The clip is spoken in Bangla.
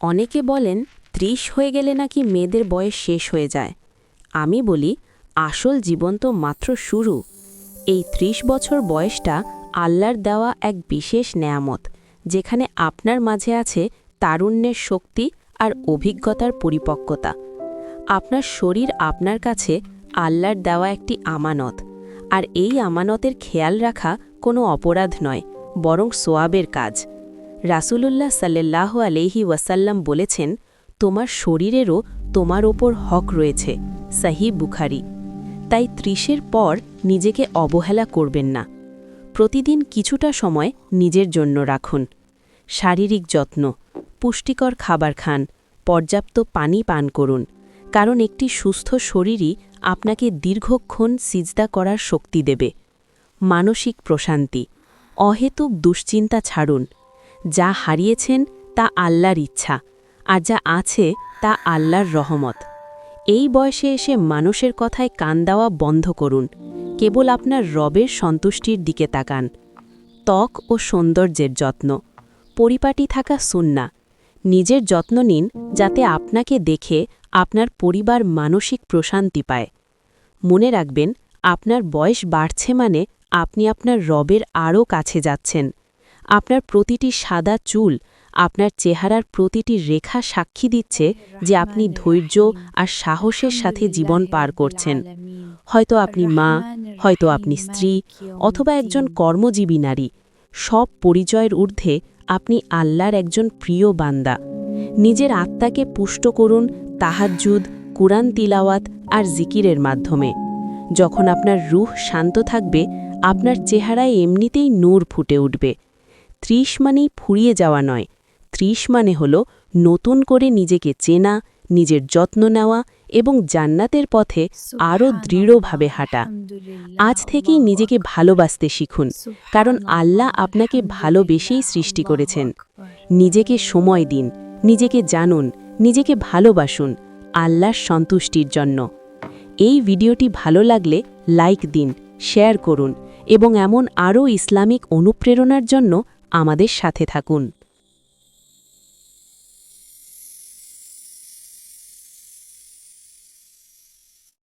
অনেকে বলেন ৩০ হয়ে গেলে নাকি মেয়েদের বয়স শেষ হয়ে যায়। আমি বলি আসল জীবন তো মাত্র শুরু। এই ৩০ বছর বয়সটা আল্লাহর দেওয়া এক বিশেষ নেয়ামত, যেখানে আপনার মাঝে আছে তারুণ্যের শক্তি আর অভিজ্ঞতার পরিপক্কতা। আপনার শরীর আপনার কাছে আল্লাহর দেওয়া একটি আমানত, আর এই আমানতের খেয়াল রাখা কোনো অপরাধ নয়, বরং সোয়াবের কাজ। রাসূলুল্লাহ সাল্লাল্লাহু আলাইহি ওয়াসাল্লাম বলেছেন, তোমার শরীরেরও তোমার ওপর হক রয়েছে। সহিহ বুখারী। তাই ৩০-এর পর নিজেকে অবহেলা করবেন না। প্রতিদিন কিছুটা সময় নিজের জন্য রাখুন। শারীরিক যত্ন, পুষ্টিকর খাবার খান, পর্যাপ্ত পানি পান করুন, কারণ একটি সুস্থ শরীরই আপনাকে দীর্ঘক্ষণ সিজদা করার শক্তি দেবে। মানসিক প্রশান্তি, অহেতুক দুশ্চিন্তা ছাড়ুন। যা হারিয়েছেন তা আল্লাহর ইচ্ছা, আর যা আছে তা আল্লাহর রহমত। এই বয়সে এসে মানুষের কথায় কান দেওয়া বন্ধ করুন, কেবল আপনার রবের সন্তুষ্টির দিকে তাকান। ত্বক ও সৌন্দর্যের যত্ন, পরিপাটি থাকা সুন্নাহ। নিজের যত্ন নিন, যাতে আপনাকে দেখে আপনার পরিবার মানসিক প্রশান্তি পায়। মনে রাখবেন, আপনার বয়স বাড়ছে মানে আপনি আপনার রবের আরও কাছে যাচ্ছেন। আপনার প্রতিটি সাদা চুল, আপনার চেহারার প্রতিটি রেখা সাক্ষী দিচ্ছে যে আপনি ধৈর্য আর সাহসের সাথে জীবন পার করছেন। হয়তো আপনি মা, হয়তো আপনি স্ত্রী, অথবা একজন কর্মজীবী নারী। সব পরিচয়ের ঊর্ধ্বে আপনি আল্লাহর একজন প্রিয় বান্দা। নিজের আত্মাকে পুষ্ট করুন তাহাজ্জুদ, কুরআন তিলাওয়াত আর জিকিরের মাধ্যমে। যখন আপনার রূহ শান্ত থাকবে, আপনার চেহারায় এমনিতেই নূর ফুটে উঠবে। ৩০ মানেই ফুরিয়ে যাওয়া নয়, ৩০ মানে হল নতুন করে নিজেকে চেনা, নিজের যত্ন নেওয়া এবং জান্নাতের পথে আরও দৃঢ়ভাবে হাঁটা। আজ থেকেই নিজেকে ভালোবাসতে শিখুন, কারণ আল্লাহ আপনাকে ভালোবেসেই সৃষ্টি করেছেন। নিজেকে সময় দিন, নিজেকে জানুন, নিজেকে ভালোবাসুন আল্লাহর সন্তুষ্টির জন্য। এই ভিডিওটি ভালো লাগলে লাইক দিন, শেয়ার করুন এবং এমন আরও ইসলামিক অনুপ্রেরণার জন্য আমাদের সাথে থাকুন।